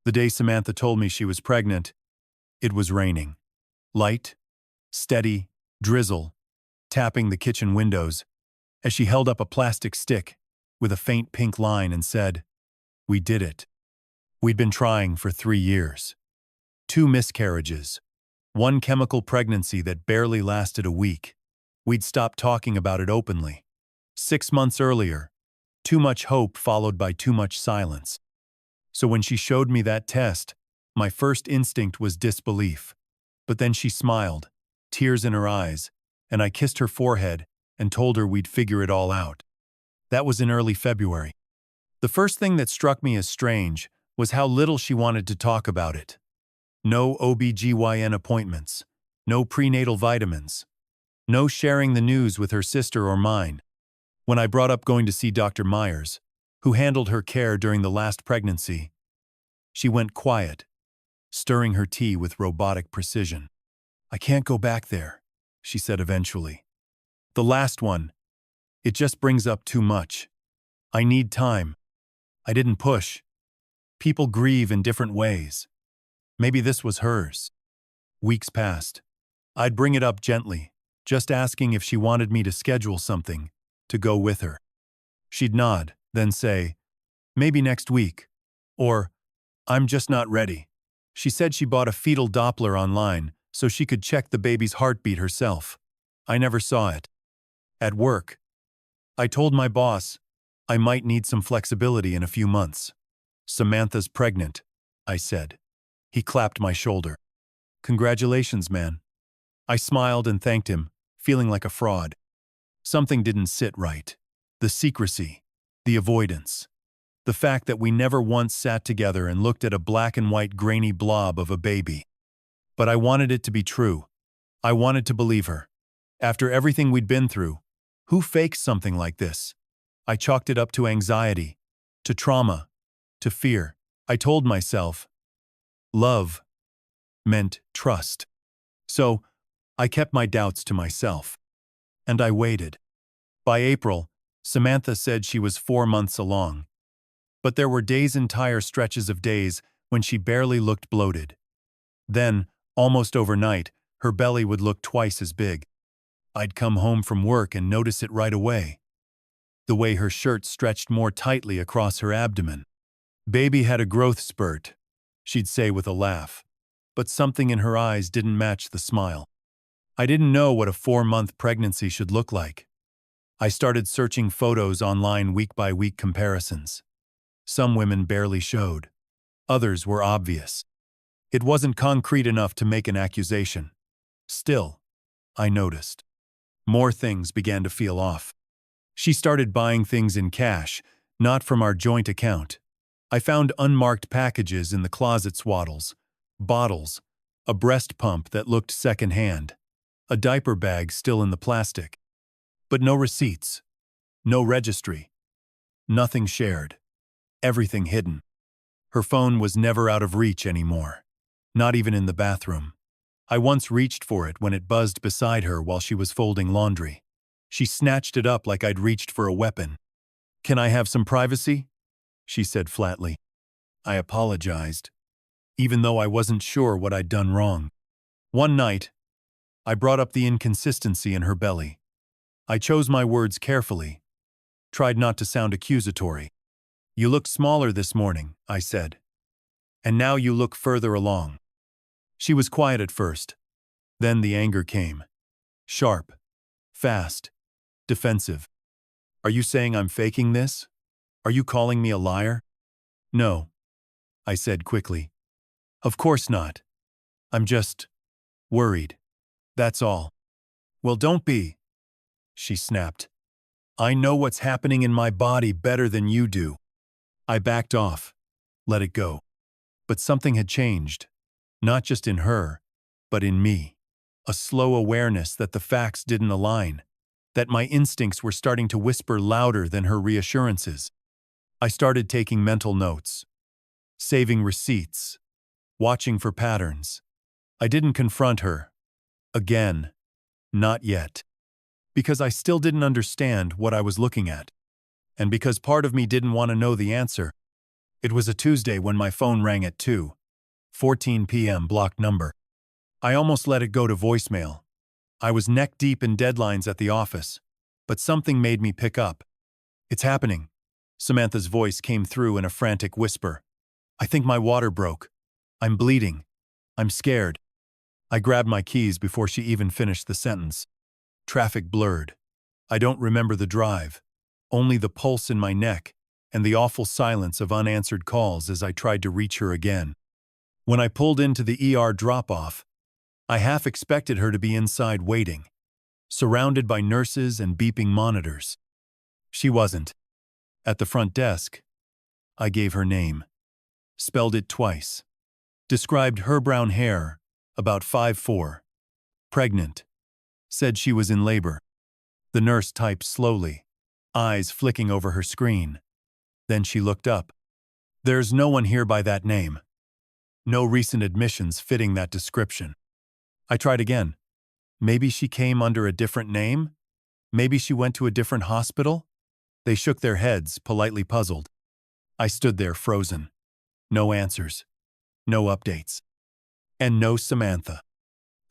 The day Samantha told me she was pregnant, it was raining. Light, steady, drizzle, tapping the kitchen windows, as she held up a plastic stick with a faint pink line and said, "We did it. We'd been trying for 3 years. 2 miscarriages. 1 chemical pregnancy that barely lasted a week. We'd stopped talking about it openly. 6 months earlier, too much hope followed by too much silence. So when she showed me that test, my first instinct was disbelief. But then she smiled, tears in her eyes, and I kissed her forehead and told her we'd figure it all out. That was in early February. The first thing that struck me as strange was how little she wanted to talk about it. No OB/GYN appointments, no prenatal vitamins, no sharing the news with her sister or mine. When I brought up going to see Dr. Myers, who handled her care during the last pregnancy, she went quiet, stirring her tea with robotic precision. "I can't go back there," she said eventually. "The last one, it just brings up too much. I need time." I didn't push. People grieve in different ways. Maybe this was hers. Weeks passed. I'd bring it up gently, just asking if she wanted me to schedule something, to go with her. She'd nod, then say, "Maybe next week," or, "I'm just not ready." She said she bought a fetal Doppler online so she could check the baby's heartbeat herself. I never saw it. At work, I told my boss I might need some flexibility in a few months. "Samantha's pregnant," I said. He clapped my shoulder. "Congratulations, man." I smiled and thanked him, feeling like a fraud. Something didn't sit right. The secrecy, the avoidance, the fact that we never once sat together and looked at a black and white grainy blob of a baby. But I wanted it to be true. I wanted to believe her. After everything we'd been through, who fakes something like this? I chalked it up to anxiety, to trauma, to fear. I told myself, love meant trust. So I kept my doubts to myself. And I waited. By April, Samantha said she was 4 months along. But there were days, entire stretches of days, when she barely looked bloated. Then, almost overnight, her belly would look twice as big. I'd come home from work and notice it right away. The way her shirt stretched more tightly across her abdomen. "Baby had a growth spurt," she'd say with a laugh. But something in her eyes didn't match the smile. I didn't know what a 4-month pregnancy should look like. I started searching photos online, week-by-week comparisons. Some women barely showed. Others were obvious. It wasn't concrete enough to make an accusation. Still, I noticed. More things began to feel off. She started buying things in cash, not from our joint account. I found unmarked packages in the closet swaddles, bottles, a breast pump that looked secondhand, a diaper bag still in the plastic. But no receipts, no registry, nothing shared, everything hidden. Her phone was never out of reach anymore, not even in the bathroom. I once reached for it when it buzzed beside her while she was folding laundry. She snatched it up like I'd reached for a weapon. "Can I have some privacy?" she said flatly. I apologized, even though I wasn't sure what I'd done wrong. One night, I brought up the inconsistency in her belly. I chose my words carefully, tried not to sound accusatory. "You look smaller this morning," I said. "And now you look further along." She was quiet at first. Then the anger came. Sharp, fast, defensive. "Are you saying I'm faking this? Are you calling me a liar?" "No," I said quickly. "Of course not. I'm just worried. That's all." "Well, don't be," she snapped. "I know what's happening in my body better than you do." I backed off, let it go. But something had changed, not just in her, but in me. A slow awareness that the facts didn't align, that my instincts were starting to whisper louder than her reassurances. I started taking mental notes, saving receipts, watching for patterns. I didn't confront her. Again, not yet. Because I still didn't understand what I was looking at. And because part of me didn't want to know the answer. It was a Tuesday when my phone rang at 2:14 p.m. blocked number. I almost let it go to voicemail. I was neck deep in deadlines at the office, but something made me pick up. "It's happening." Samantha's voice came through in a frantic whisper. "I think my water broke. I'm bleeding. I'm scared." I grabbed my keys before she even finished the sentence. Traffic blurred. I don't remember the drive, only the pulse in my neck and the awful silence of unanswered calls as I tried to reach her again. When I pulled into the ER drop-off, I half expected her to be inside waiting, surrounded by nurses and beeping monitors. She wasn't. At the front desk, I gave her name, spelled it twice, described her brown hair, about 5'4", pregnant, said she was in labor. The nurse typed slowly, eyes flicking over her screen. Then she looked up. "There's no one here by that name. No recent admissions fitting that description." I tried again. Maybe she came under a different name? Maybe she went to a different hospital? They shook their heads, politely puzzled. I stood there frozen. No answers. No updates. And no Samantha.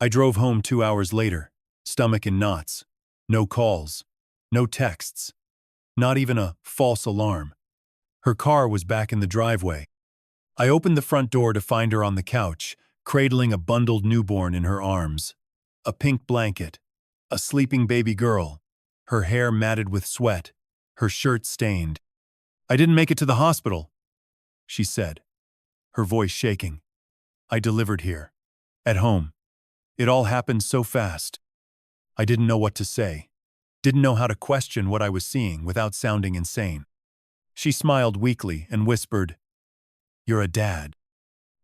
I drove home 2 hours later, stomach in knots. No calls. No texts. Not even a false alarm. Her car was back in the driveway. I opened the front door to find her on the couch, cradling a bundled newborn in her arms. A pink blanket. A sleeping baby girl. Her hair matted with sweat. Her shirt stained. "I didn't make it to the hospital," she said, her voice shaking. "I delivered here. At home. It all happened so fast." I didn't know what to say. Didn't know how to question what I was seeing without sounding insane. She smiled weakly and whispered, "You're a dad."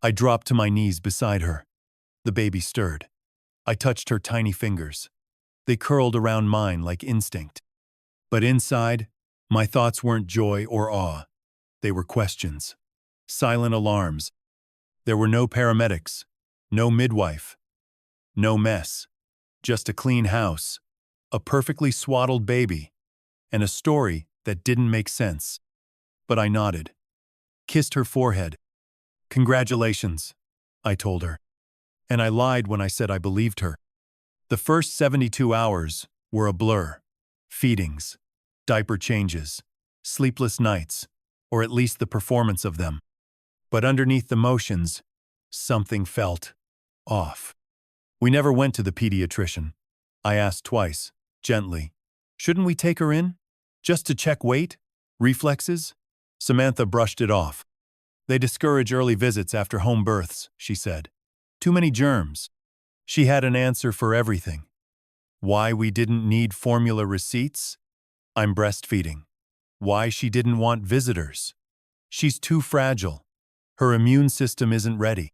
I dropped to my knees beside her. The baby stirred. I touched her tiny fingers. They curled around mine like instinct. But inside, my thoughts weren't joy or awe. They were questions. Silent alarms. There were no paramedics, no midwife, no mess. Just a clean house, a perfectly swaddled baby, and a story that didn't make sense. But I nodded, kissed her forehead. "Congratulations," I told her. And I lied when I said I believed her. The first 72 hours were a blur. Feedings, diaper changes, sleepless nights, or at least the performance of them. But underneath the motions, something felt off. We never went to the pediatrician. I asked twice, gently, "Shouldn't we take her in? Just to check weight? Reflexes?" Samantha brushed it off. "They discourage early visits after home births," she said. "Too many germs." She had an answer for everything. Why we didn't need formula receipts? I'm breastfeeding. Why she didn't want visitors? She's too fragile. Her immune system isn't ready.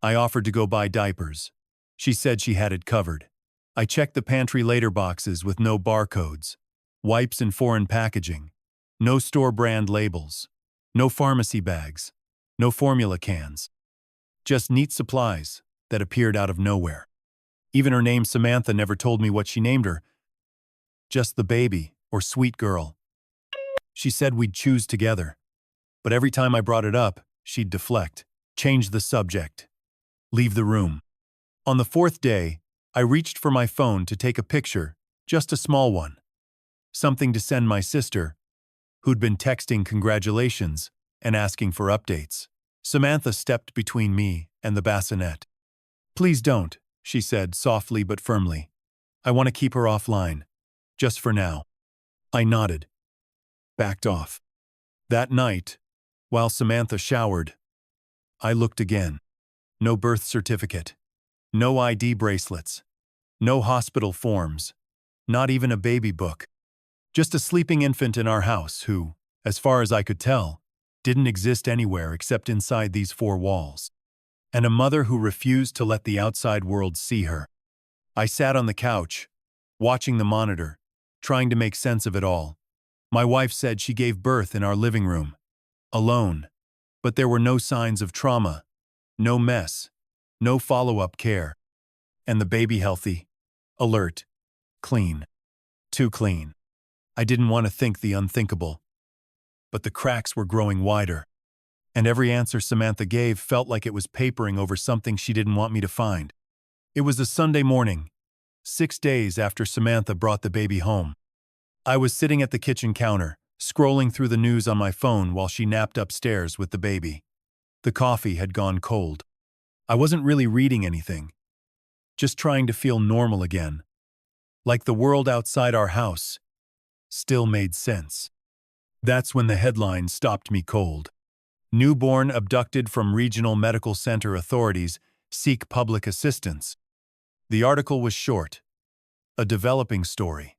I offered to go buy diapers. She said she had it covered. I checked the pantry later boxes with no barcodes, wipes in foreign packaging, no store brand labels, no pharmacy bags, no formula cans. Just neat supplies that appeared out of nowhere. Even her name Samantha never told me what she named her. Just the baby or sweet girl. She said we'd choose together. But every time I brought it up, she'd deflect, change the subject, leave the room. On the 4th day, I reached for my phone to take a picture, just a small one. Something to send my sister, who'd been texting congratulations and asking for updates. Samantha stepped between me and the bassinet. "Please don't," she said softly but firmly. "I want to keep her offline. Just for now." I nodded. Backed off. That night, while Samantha showered, I looked again. No birth certificate. No ID bracelets. No hospital forms. Not even a baby book. Just a sleeping infant in our house who, as far as I could tell, didn't exist anywhere except inside these 4 walls. And a mother who refused to let the outside world see her. I sat on the couch, watching the monitor, trying to make sense of it all. My wife said she gave birth in our living room, alone, but there were no signs of trauma, no mess, no follow-up care. And the baby healthy, alert, clean, too clean. I didn't want to think the unthinkable. But the cracks were growing wider. And every answer Samantha gave felt like it was papering over something she didn't want me to find. It was a Sunday morning, 6 days after Samantha brought the baby home. I was sitting at the kitchen counter, scrolling through the news on my phone while she napped upstairs with the baby. The coffee had gone cold. I wasn't really reading anything, just trying to feel normal again. Like the world outside our house still made sense. That's when the headline stopped me cold. Newborn abducted from Regional Medical Center authorities seek public assistance. The article was short, a developing story.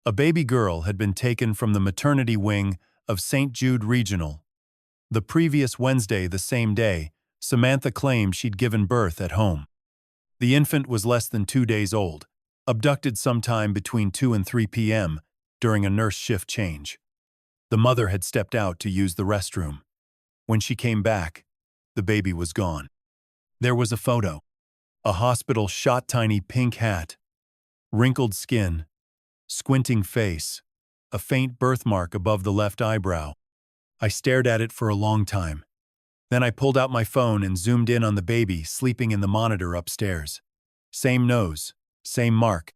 A baby girl had been taken from the maternity wing of St. Jude Regional. The previous Wednesday, the same day, Samantha claimed she'd given birth at home. The infant was less than 2 days old, abducted sometime between 2 and 3 p.m. during a nurse shift change. The mother had stepped out to use the restroom. When she came back, the baby was gone. There was a photo. A hospital shot tiny pink hat, wrinkled skin, squinting face, a faint birthmark above the left eyebrow. I stared at it for a long time. Then I pulled out my phone and zoomed in on the baby sleeping in the monitor upstairs. Same nose, same mark,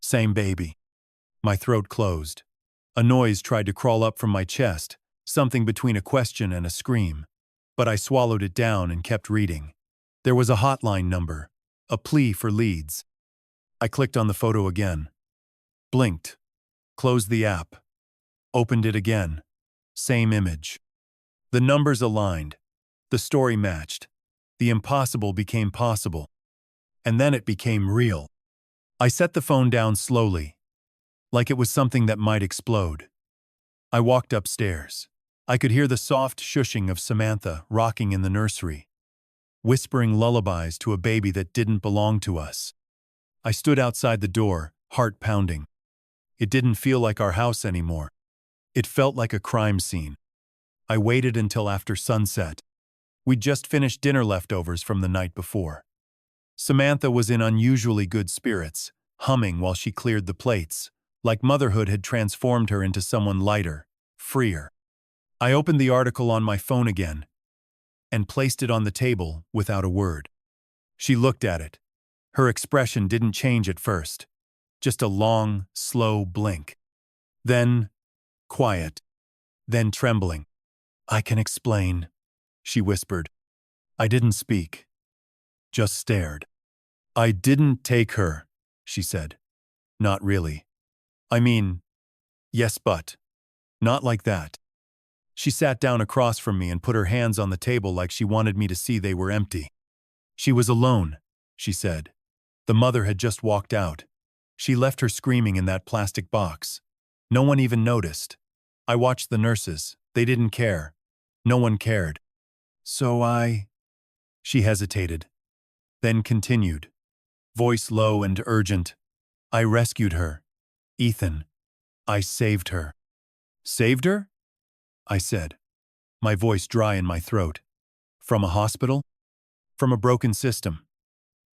same baby. My throat closed. A noise tried to crawl up from my chest, something between a question and a scream. But I swallowed it down and kept reading. There was a hotline number, a plea for leads. I clicked on the photo again. Blinked. Closed the app. Opened it again. Same image. The numbers aligned. The story matched. The impossible became possible. And then it became real. I set the phone down slowly, like it was something that might explode. I walked upstairs. I could hear the soft shushing of Samantha rocking in the nursery, whispering lullabies to a baby that didn't belong to us. I stood outside the door, heart pounding. It didn't feel like our house anymore. It felt like a crime scene. I waited until after sunset. We'd just finished dinner leftovers from the night before. Samantha was in unusually good spirits, humming while she cleared the plates, like motherhood had transformed her into someone lighter, freer. I opened the article on my phone again and placed it on the table without a word. She looked at it. Her expression didn't change at first, just a long, slow blink. Then, quiet. Then trembling. "I can explain," she whispered. I didn't speak, just stared. "I didn't take her," she said. "Not really. I mean, yes, but not like that." She sat down across from me and put her hands on the table like she wanted me to see they were empty. "She was alone," she said. "The mother had just walked out. She left her screaming in that plastic box. No one even noticed. I watched the nurses. They didn't care. No one cared. So She hesitated, then continued, voice low and urgent. "I rescued her. Ethan. I saved her." "Saved her?" I said, my voice dry in my throat. "From a hospital? From a broken system.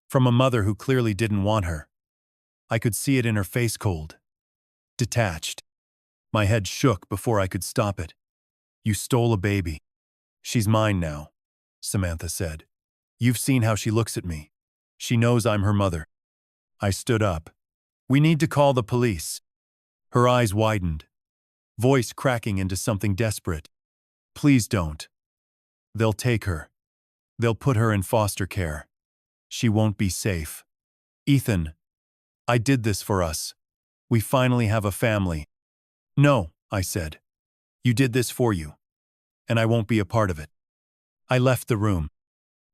From a mother who clearly didn't want her." I could see it in her face, cold, detached. My head shook before I could stop it. "You stole a baby. She's mine now," Samantha said. "You've seen how she looks at me. She knows I'm her mother." I stood up. "We need to call the police." Her eyes widened, voice cracking into something desperate. "Please don't. They'll take her. They'll put her in foster care. She won't be safe. Ethan, I did this for us. We finally have a family." "No," I said. "You did this for you. And I won't be a part of it." I left the room.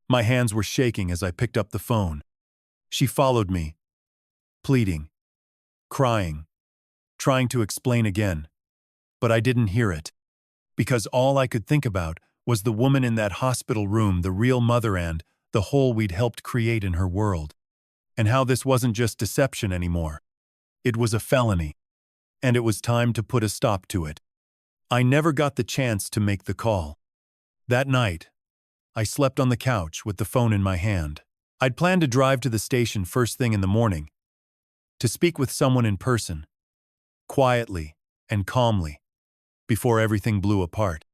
My hands were shaking as I picked up the phone. She followed me, pleading, crying, trying to explain again. But I didn't hear it, because all I could think about was the woman in that hospital room, the real mother and the hole we'd helped create in her world. And how this wasn't just deception anymore. It was a felony. And it was time to put a stop to it. I never got the chance to make the call. That night, I slept on the couch with the phone in my hand. I'd planned to drive to the station first thing in the morning, to speak with someone in person, quietly and calmly, before everything blew apart.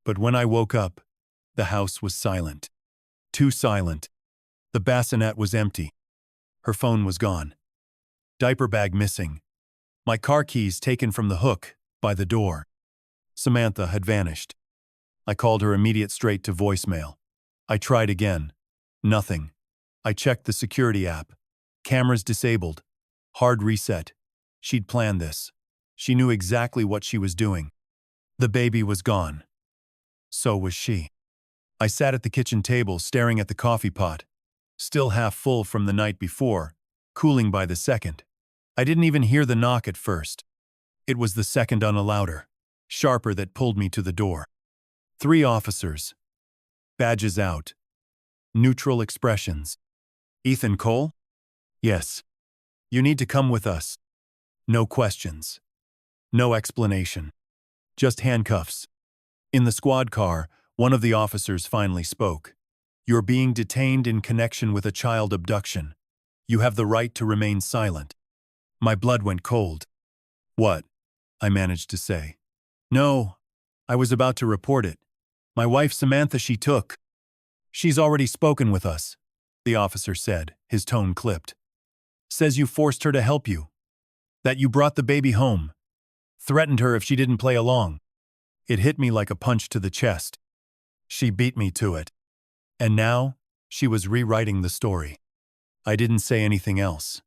But when I woke up, The house was silent. Too silent. The bassinet was empty. Her phone was gone. Diaper bag missing. My car keys taken from the hook by the door. Samantha had vanished. I called her immediate straight to voicemail. I tried again. Nothing. I checked the security app. Cameras disabled. Hard reset. She'd planned this. She knew exactly what she was doing. The baby was gone. So was she. I sat at the kitchen table staring at the coffee pot, still half full from the night before, cooling by the second. I didn't even hear the knock at first. It was the second on a louder, sharper that pulled me to the door. 3 officers. Badges out. Neutral expressions. Ethan Cole? Yes. You need to come with us. No questions. No explanation. Just handcuffs. In the squad car, one of the officers finally spoke. You're being detained in connection with a child abduction. You have the right to remain silent. My blood went cold. What? I managed to say. No, I was about to report it. My wife Samantha she took. She's already spoken with us, the officer said, his tone clipped. Says you forced her to help you. That you brought the baby home. Threatened her if she didn't play along. It hit me like a punch to the chest. She beat me to it. And now, she was rewriting the story. I didn't say anything else.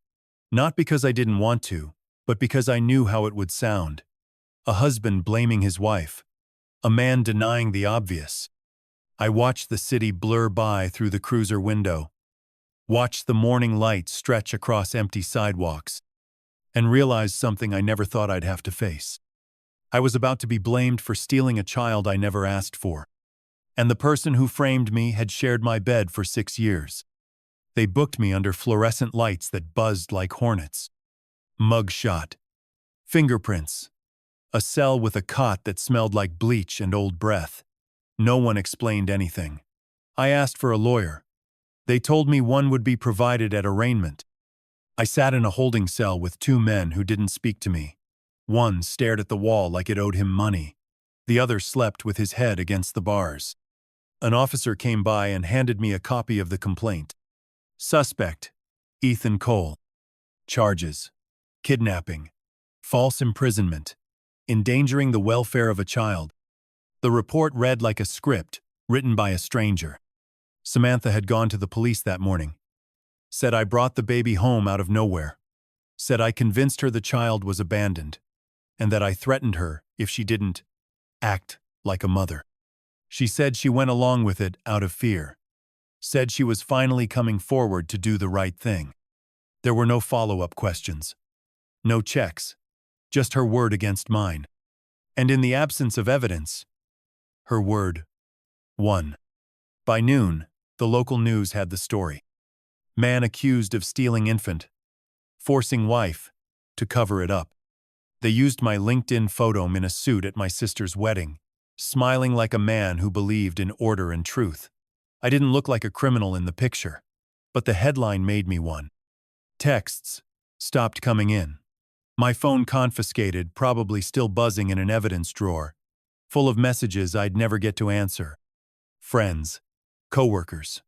Not because I didn't want to, but because I knew how it would sound. A husband blaming his wife. A man denying the obvious. I watched the city blur by through the cruiser window. Watched the morning light stretch across empty sidewalks. And realized something I never thought I'd have to face. I was about to be blamed for stealing a child I never asked for. And the person who framed me had shared my bed for 6 years. They booked me under fluorescent lights that buzzed like hornets. Mug shot. Fingerprints. A cell with a cot that smelled like bleach and old breath. No one explained anything. I asked for a lawyer. They told me one would be provided at arraignment. I sat in a holding cell with 2 men who didn't speak to me. One stared at the wall like it owed him money. The other slept with his head against the bars. An officer came by and handed me a copy of the complaint. Suspect, Ethan Cole. Charges: kidnapping, false imprisonment, endangering the welfare of a child. The report read like a script, written by a stranger. Samantha had gone to the police that morning. Said I brought the baby home out of nowhere. Said I convinced her the child was abandoned, and that I threatened her if she didn't act like a mother. She said she went along with it out of fear. Said she was finally coming forward to do the right thing. There were no follow-up questions. No checks. Just her word against mine. And in the absence of evidence, her word won. By noon, the local news had the story. Man accused of stealing infant. Forcing wife to cover it up. They used my LinkedIn photo in a suit at my sister's wedding, smiling like a man who believed in order and truth. I didn't look like a criminal in the picture, but the headline made me one. Texts stopped coming in. My phone confiscated, probably still buzzing in an evidence drawer, full of messages I'd never get to answer. Friends, coworkers,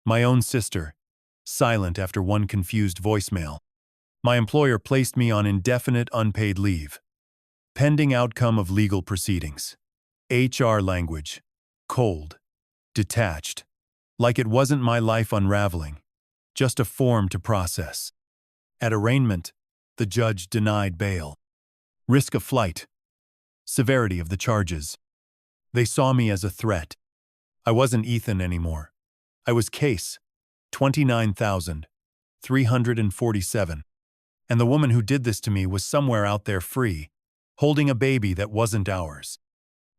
my own sister, silent after one confused voicemail. My employer placed me on indefinite unpaid leave. Pending outcome of legal proceedings. HR language. Cold. Detached. Like it wasn't my life unraveling. Just a form to process. At arraignment, the judge denied bail. Risk of flight. Severity of the charges. They saw me as a threat. I wasn't Ethan anymore. I was Case. 29,347. And the woman who did this to me was somewhere out there free, holding a baby that wasn't ours,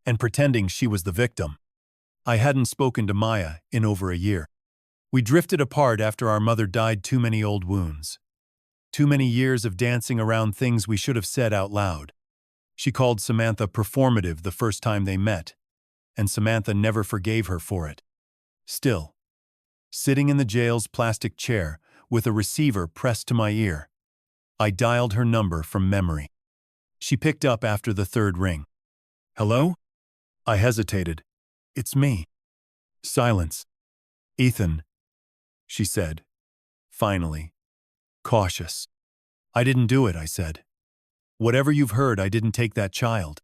and pretending she was the victim. I hadn't spoken to Maya in over a year. We drifted apart after our mother died. Too many old wounds. Too many years of dancing around things we should have said out loud. She called Samantha performative the first time they met, and Samantha never forgave her for it. Still, sitting in the jail's plastic chair with a receiver pressed to my ear, I dialed her number from memory. She picked up after the 3rd ring. Hello? I hesitated. It's me. Silence. Ethan, she said, finally, cautious. I didn't do it, I said. Whatever you've heard, I didn't take that child.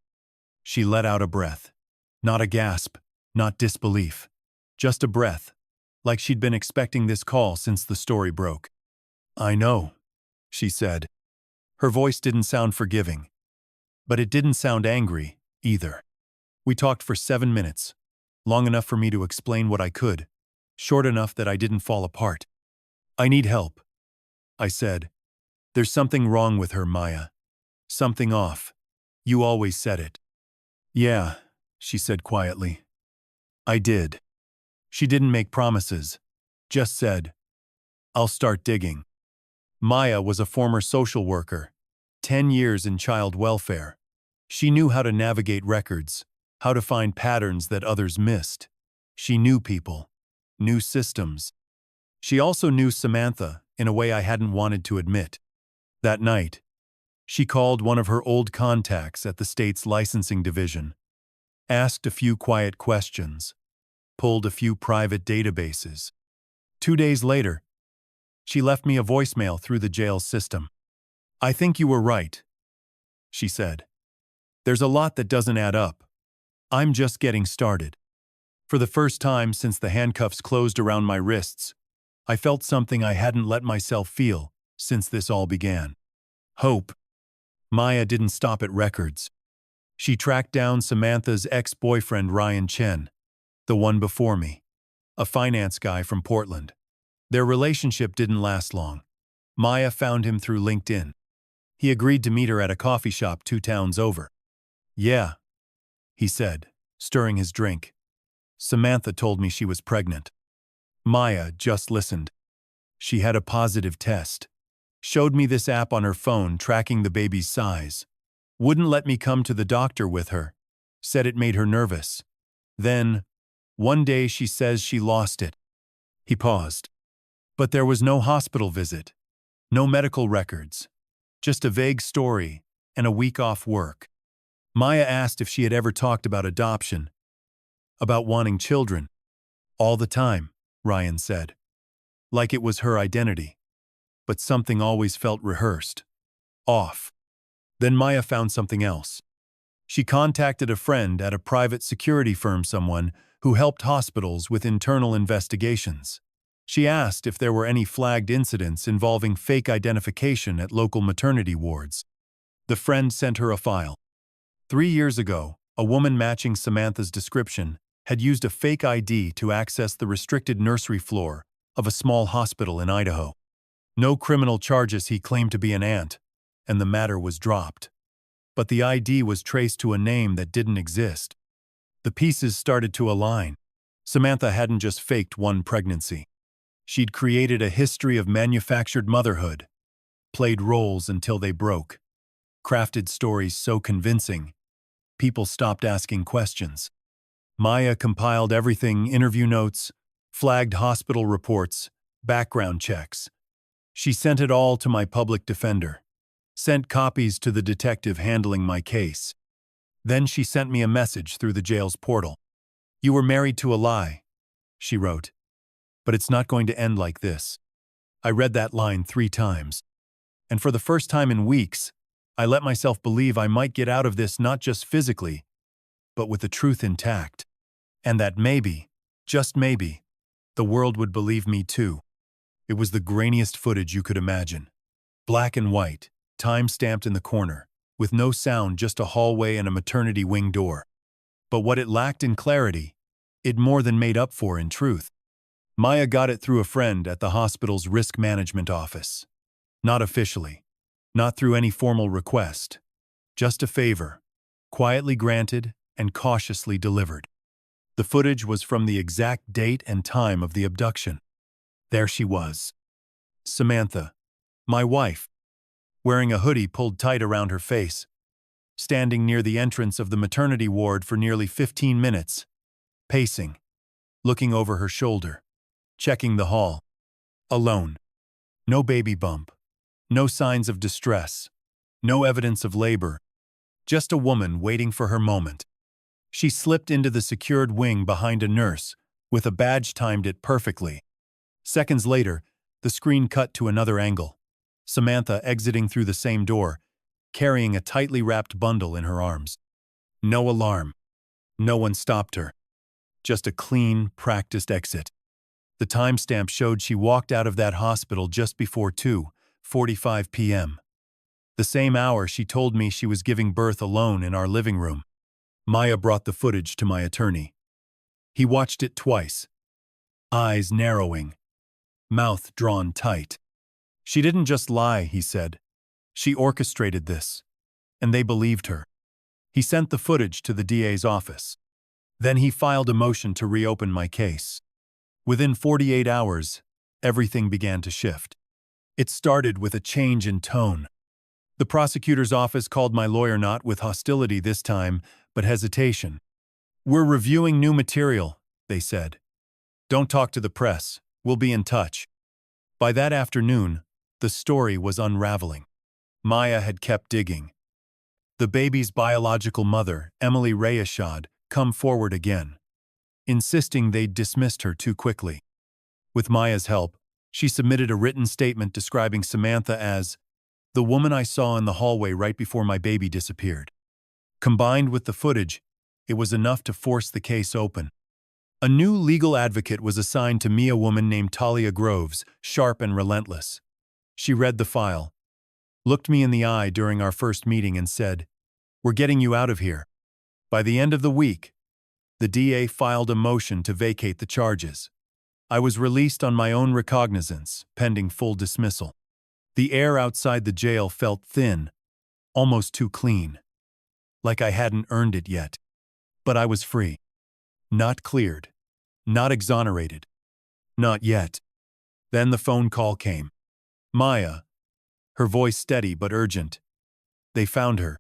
She let out a breath. Not a gasp, not disbelief. Just a breath, like she'd been expecting this call since the story broke. I know, she said. Her voice didn't sound forgiving, but it didn't sound angry, either. We talked for 7 minutes, long enough for me to explain what I could, short enough that I didn't fall apart. I need help, I said. There's something wrong with her, Maya. Something off. You always said it. Yeah, she said quietly. I did. She didn't make promises, just said, I'll start digging. Maya was a former social worker, 10 years in child welfare. She knew how to navigate records, how to find patterns that others missed. She knew people, knew systems. She also knew Samantha in a way I hadn't wanted to admit. That night, she called one of her old contacts at the state's licensing division, asked a few quiet questions, pulled a few private databases. 2 days later, she left me a voicemail through the jail system. I think you were right, she said. There's a lot that doesn't add up. I'm just getting started. For the first time since the handcuffs closed around my wrists, I felt something I hadn't let myself feel since this all began. Hope. Maya didn't stop at records. She tracked down Samantha's ex-boyfriend Ryan Chen, the one before me, a finance guy from Portland. Their relationship didn't last long. Maya found him through LinkedIn. He agreed to meet her at a coffee shop 2 towns over. Yeah, he said, stirring his drink. Samantha told me she was pregnant. Maya just listened. She had a positive test. Showed me this app on her phone tracking the baby's size. Wouldn't let me come to the doctor with her. Said it made her nervous. Then, one day she says she lost it. He paused. But there was no hospital visit, no medical records, just a vague story and a week off work. Maya asked if she had ever talked about adoption, about wanting children. All the time, Ryan said. Like it was her identity. But something always felt rehearsed. Off. Then Maya found something else. She contacted a friend at a private security firm, someone who helped hospitals with internal investigations. She asked if there were any flagged incidents involving fake identification at local maternity wards. The friend sent her a file. 3 years ago, a woman matching Samantha's description had used a fake ID to access the restricted nursery floor of a small hospital in Idaho. No criminal charges, he claimed to be an aunt, and the matter was dropped. But the ID was traced to a name that didn't exist. The pieces started to align. Samantha hadn't just faked one pregnancy. She'd created a history of manufactured motherhood, played roles until they broke, crafted stories so convincing, people stopped asking questions. Maya compiled everything: interview notes, flagged hospital reports, background checks. She sent it all to my public defender, sent copies to the detective handling my case. Then she sent me a message through the jail's portal. You were married to a lie, she wrote. But it's not going to end like this. I read that line 3 times. And for the first time in weeks, I let myself believe I might get out of this not just physically, but with the truth intact. And that maybe, just maybe, the world would believe me too. It was the grainiest footage you could imagine. Black and white, time-stamped in the corner, with no sound, just a hallway and a maternity wing door. But what it lacked in clarity, it more than made up for in truth. Maya got it through a friend at the hospital's risk management office. Not officially, not through any formal request, just a favor, quietly granted and cautiously delivered. The footage was from the exact date and time of the abduction. There she was, Samantha, my wife, wearing a hoodie pulled tight around her face, standing near the entrance of the maternity ward for nearly 15 minutes, pacing, looking over her shoulder, checking the hall, alone. No baby bump, no signs of distress, no evidence of labor, just a woman waiting for her moment. She slipped into the secured wing behind a nurse with a badge timed it perfectly. Seconds later, the screen cut to another angle. Samantha exiting through the same door, carrying a tightly wrapped bundle in her arms. No alarm. No one stopped her. Just a clean, practiced exit. The timestamp showed she walked out of that hospital just before 2:45 p.m. The same hour she told me she was giving birth alone in our living room. Maya brought the footage to my attorney. He watched it twice, eyes narrowing, mouth drawn tight. She didn't just lie, he said. She orchestrated this, and they believed her. He sent the footage to the DA's office. Then he filed a motion to reopen my case. Within 48 hours, everything began to shift. It started with a change in tone. The prosecutor's office called my lawyer not with hostility this time, but hesitation. "We're reviewing new material," they said. "Don't talk to the press. We'll be in touch." By that afternoon, the story was unraveling. Maya had kept digging. The baby's biological mother, Emily Reyes, had come forward again, insisting they'd dismissed her too quickly. With Maya's help, she submitted a written statement describing Samantha as the woman I saw in the hallway right before my baby disappeared. Combined with the footage, it was enough to force the case open. A new legal advocate was assigned to me, a woman named Talia Groves, sharp and relentless. She read the file, looked me in the eye during our first meeting and said, "We're getting you out of here." By the end of the week, the DA filed a motion to vacate the charges. I was released on my own recognizance, pending full dismissal. The air outside the jail felt thin, almost too clean, like I hadn't earned it yet. But I was free. Not cleared. Not exonerated. Not yet. Then the phone call came. Maya, her voice steady but urgent. They found her.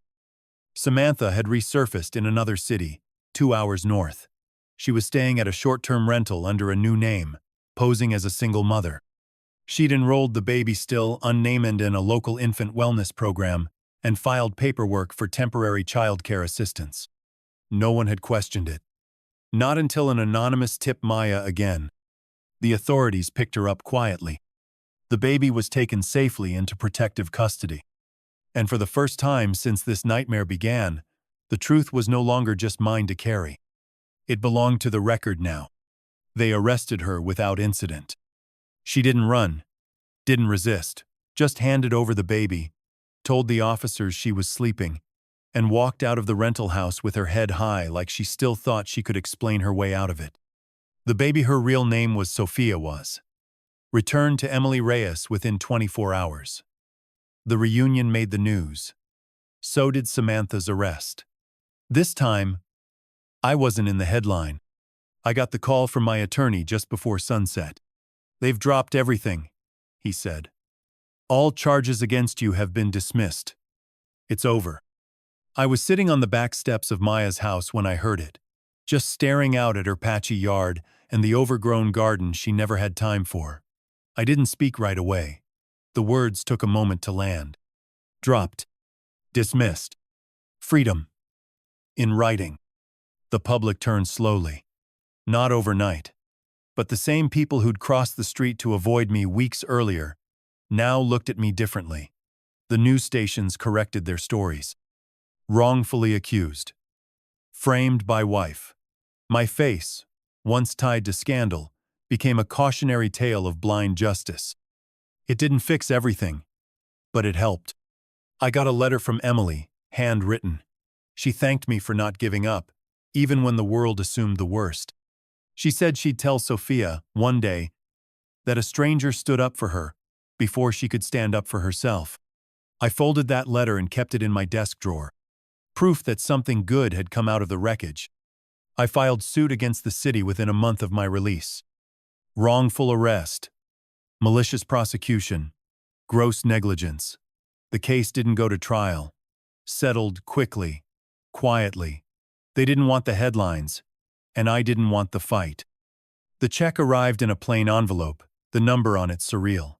Samantha had resurfaced in another city, 2 hours north. She was staying at a short-term rental under a new name, posing as a single mother. She'd enrolled the baby still unnamed in a local infant wellness program and filed paperwork for temporary childcare assistance. No one had questioned it. Not until an anonymous tip Maya again. The authorities picked her up quietly. The baby was taken safely into protective custody. And for the first time since this nightmare began, the truth was no longer just mine to carry. It belonged to the record now. They arrested her without incident. She didn't run, didn't resist, just handed over the baby, told the officers she was sleeping, and walked out of the rental house with her head high like she still thought she could explain her way out of it. The baby, her real name was Sophia, was returned to Emily Reyes within 24 hours. The reunion made the news. So did Samantha's arrest. This time, I wasn't in the headline. I got the call from my attorney just before sunset. "They've dropped everything," he said. "All charges against you have been dismissed. It's over." I was sitting on the back steps of Maya's house when I heard it, just staring out at her patchy yard and the overgrown garden she never had time for. I didn't speak right away. The words took a moment to land. Dropped. Dismissed. Freedom. In writing. The public turned slowly. Not overnight. But the same people who'd crossed the street to avoid me weeks earlier now looked at me differently. The news stations corrected their stories. Wrongfully accused. Framed by wife. My face, once tied to scandal, became a cautionary tale of blind justice. It didn't fix everything, but it helped. I got a letter from Emily, handwritten. She thanked me for not giving up, even when the world assumed the worst. She said she'd tell Sophia, one day, that a stranger stood up for her before she could stand up for herself. I folded that letter and kept it in my desk drawer. Proof that something good had come out of the wreckage. I filed suit against the city within a month of my release. Wrongful arrest. Malicious prosecution. Gross negligence. The case didn't go to trial. Settled quickly. Quietly. They didn't want the headlines, and I didn't want the fight. The check arrived in a plain envelope, the number on it surreal.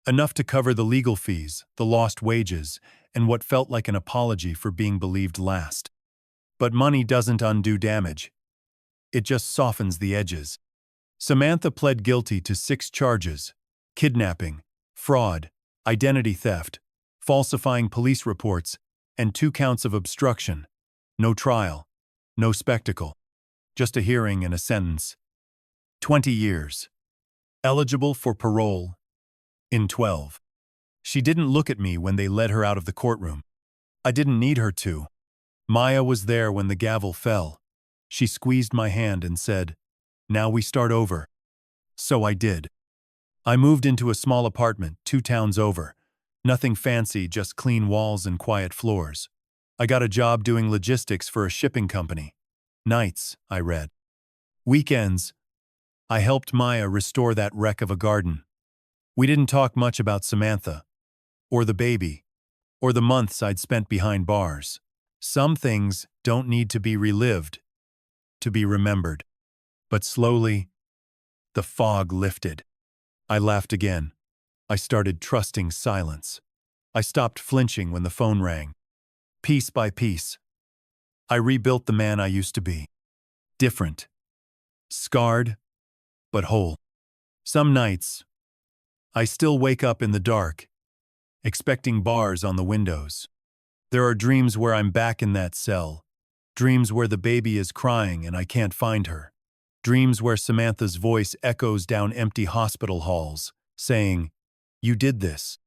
Enough to cover the legal fees, the lost wages, and what felt like an apology for being believed last. But money doesn't undo damage. It just softens the edges. Samantha pled guilty to 6 charges: kidnapping, fraud, identity theft, falsifying police reports, and 2 counts of obstruction. No trial, no spectacle, just a hearing and a sentence. 20 years. Eligible for parole in 12. She didn't look at me when they led her out of the courtroom. I didn't need her to. Maya was there when the gavel fell. She squeezed my hand and said, "Now we start over." So I did. I moved into a small apartment 2 towns over. Nothing fancy, just clean walls and quiet floors. I got a job doing logistics for a shipping company. Nights, I read. Weekends, I helped Maya restore that wreck of a garden. We didn't talk much about Samantha, or the baby, or the months I'd spent behind bars. Some things don't need to be relived, to be remembered. But slowly, the fog lifted. I laughed again. I started trusting silence. I stopped flinching when the phone rang. Piece by piece, I rebuilt the man I used to be. Different. Scarred, but whole. Some nights, I still wake up in the dark, expecting bars on the windows. There are dreams where I'm back in that cell. Dreams where the baby is crying and I can't find her. Dreams where Samantha's voice echoes down empty hospital halls, saying, "You did this."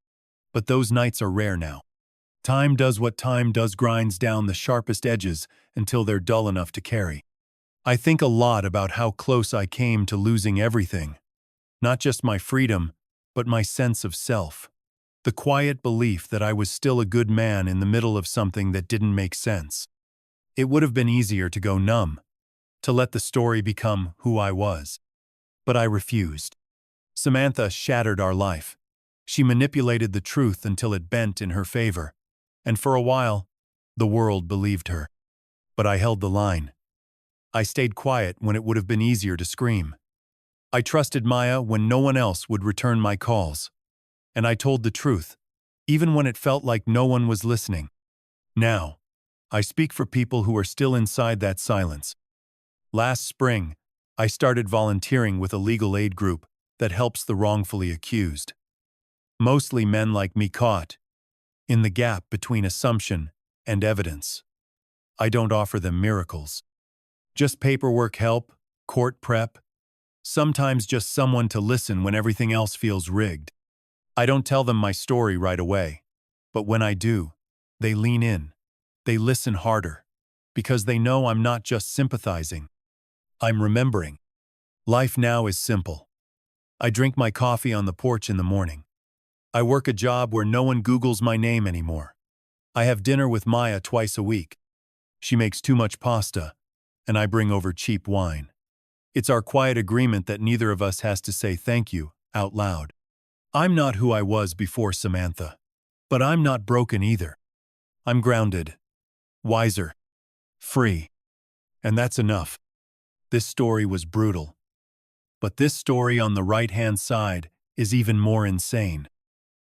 But those nights are rare now. Time does what time does, grinds down the sharpest edges until they're dull enough to carry. I think a lot about how close I came to losing everything. Not just my freedom, but my sense of self. The quiet belief that I was still a good man in the middle of something that didn't make sense. It would have been easier to go numb, to let the story become who I was. But I refused. Samantha shattered our life. She manipulated the truth until it bent in her favor. And for a while, the world believed her. But I held the line. I stayed quiet when it would have been easier to scream. I trusted Maya when no one else would return my calls. And I told the truth, even when it felt like no one was listening. Now, I speak for people who are still inside that silence. Last spring, I started volunteering with a legal aid group that helps the wrongfully accused. Mostly men like me caught in the gap between assumption and evidence. I don't offer them miracles. Just paperwork help, court prep, sometimes just someone to listen when everything else feels rigged. I don't tell them my story right away, but when I do, they lean in. They listen harder, because they know I'm not just sympathizing. I'm remembering. Life now is simple. I drink my coffee on the porch in the morning. I work a job where no one Googles my name anymore. I have dinner with Maya twice a week. She makes too much pasta, and I bring over cheap wine. It's our quiet agreement that neither of us has to say thank you out loud. I'm not who I was before Samantha, but I'm not broken either. I'm grounded, wiser, free, and that's enough. This story was brutal, but this story on the right-hand side is even more insane.